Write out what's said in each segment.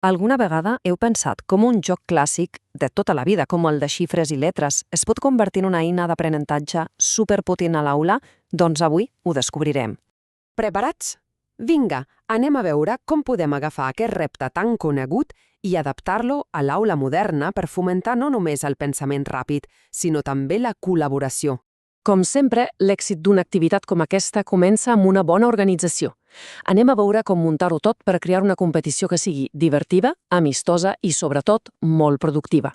Alguna vegada heu pensat com un joc clàssic de tota la vida, com el de xifres i lletres, es pot convertir en una eina d'aprenentatge superpotent a l'aula? Doncs avui ho descobrirem. Preparats? Vinga, anem a veure com podem agafar aquest repte tan conegut i adaptar-lo a l'aula moderna per fomentar no només el pensament ràpid, sinó també la col·laboració. Com sempre, l'èxit d'una activitat com aquesta comença amb una bona organització. Anem a veure com muntar-ho tot per crear una competició que sigui divertida, amistosa i, sobretot, molt productiva.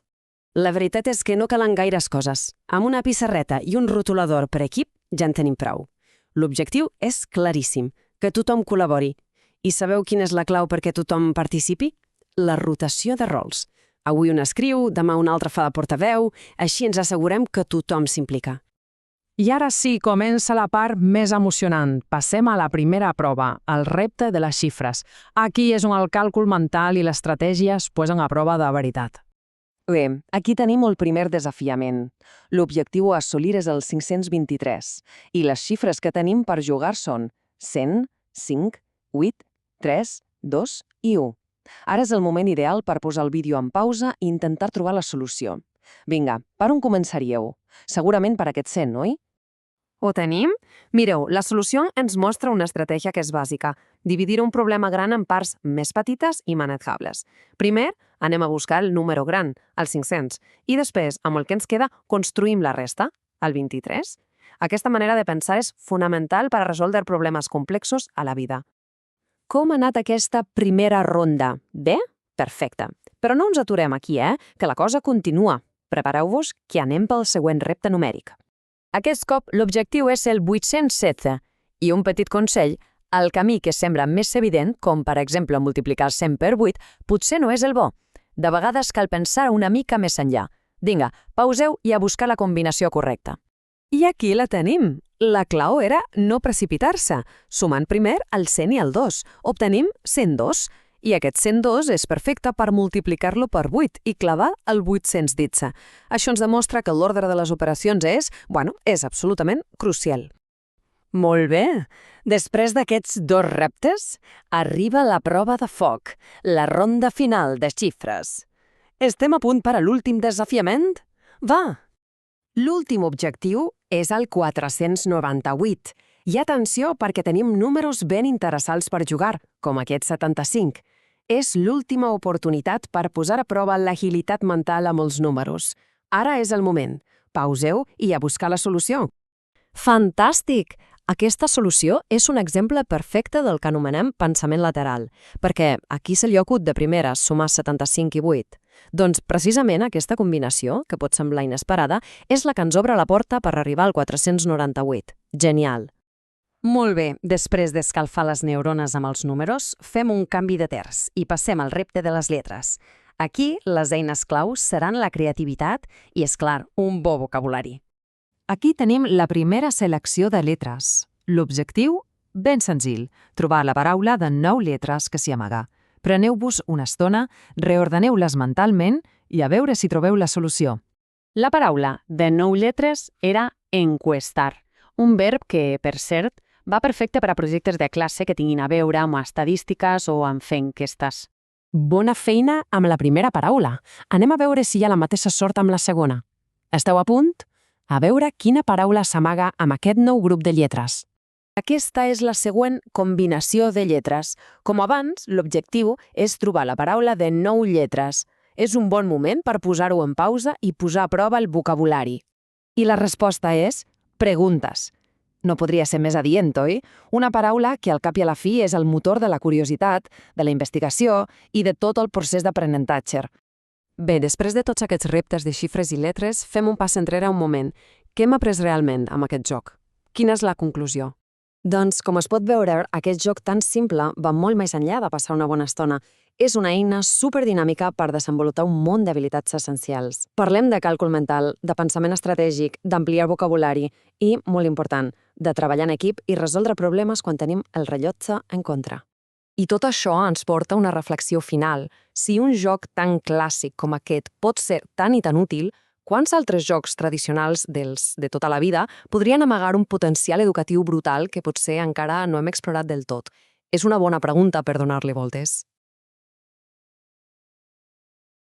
La veritat és que no calen gaires coses. Amb una pissarreta i un rotulador per equip ja en tenim prou. L'objectiu és claríssim, que tothom col·labori. I sabeu quina és la clau perquè tothom participi? La rotació de rols. Avui un escriu, demà un altre fa de portaveu, així ens assegurem que tothom s'implica. I ara sí, comença la part més emocionant. Passem a la primera prova, el repte de les xifres. Aquí és on el càlcul mental i l'estratègia es posen a prova de veritat. Bé, aquí tenim el primer desafiament. L'objectiu a assolir és el 523, i les xifres que tenim per jugar són 100, 5, 8, 3, 2 i 1. Ara és el moment ideal per posar el vídeo en pausa i intentar trobar la solució. Vinga, per on començaríeu? Segurament per aquest 100, oi? Ho tenim? Mireu, la solució ens mostra una estratègia que és bàsica, dividir un problema gran en parts més petites i manejables. Primer, anem a buscar el número gran, el 500, i després, amb el que ens queda, construïm la resta, el 23. Aquesta manera de pensar és fonamental per a resoldre problemes complexos a la vida. Com ha anat aquesta primera ronda? Bé? Perfecte. Però no ens aturem aquí, que la cosa continua. Prepareu-vos que anem pel següent repte numèric. Aquest cop l'objectiu és el 816 i un petit consell, el camí que sembla més evident, com per exemple multiplicar 100 per 8, potser no és el bo. De vegades cal pensar una mica més enllà. Vinga, pauseu i a buscar la combinació correcta. I aquí la tenim. La clau era no precipitar-se. Sumant primer el 100 i el 2, obtenim 102. I aquest 102 és perfecte per multiplicar-lo per 8 i clavar el 812. Això ens demostra que l'ordre de les operacions és absolutament crucial. Molt bé. Després d'aquests dos reptes, arriba la prova de foc, la ronda final de xifres. Estem a punt per a l'últim desafiament? Va! L'últim objectiu és el 498. I atenció perquè tenim números ben interessants per jugar, com aquest 75. És l'última oportunitat per posar a prova l'agilitat mental amb els números. Ara és el moment. Pauseu i a buscar la solució. Fantàstic! Aquesta solució és un exemple perfecte del que anomenem pensament lateral, perquè aquí se li acut de primeres sumar 75 i 8. Doncs precisament aquesta combinació, que pot semblar inesperada, és la que ens obre la porta per arribar al 498. Genial! Molt bé, després d'escalfar les neurones amb els números, fem un canvi de terç i passem al repte de les lletres. Aquí, les eines claus seran la creativitat i, és clar, un bo vocabulari. Aquí tenim la primera selecció de lletres. L'objectiu, ben senzill, trobar la paraula de 9 lletres que s'hi amaga. Preneu-vos una estona, reordeneu-les mentalment i a veure si trobeu la solució. La paraula de 9 lletres era encuestar, un verb que, per cert, va perfecte per a projectes de classe que tinguin a veure amb estadístiques o amb fer enquestes. Bona feina amb la primera paraula. Anem a veure si hi ha la mateixa sort amb la segona. Esteu a punt? A veure quina paraula s'amaga amb aquest nou grup de lletres. Aquesta és la següent combinació de lletres. Com abans, l'objectiu és trobar la paraula de 9 lletres. És un bon moment per posar-ho en pausa i posar a prova el vocabulari. I la resposta és preguntes. No podria ser més adient, oi? Una paraula que al cap i a la fi és el motor de la curiositat, de la investigació i de tot el procés d'aprenentatge. Bé, després de tots aquests reptes de xifres i lletres, fem un pas enrere un moment. Què hem après realment amb aquest joc? Quina és la conclusió? Doncs, com es pot veure, aquest joc tan simple va molt més enllà de passar una bona estona. És una eina superdinàmica per desenvolupar un munt d'habilitats essencials. Parlem de càlcul mental, de pensament estratègic, d'ampliar vocabulari i, molt important, de treballar en equip i resoldre problemes quan tenim el rellotge en contra. I tot això ens porta a una reflexió final. Si un joc tan clàssic com aquest pot ser tan i tan útil, quants altres jocs tradicionals de tota la vida podrien amagar un potencial educatiu brutal que potser encara no hem explorat del tot? És una bona pregunta per donar-li voltes.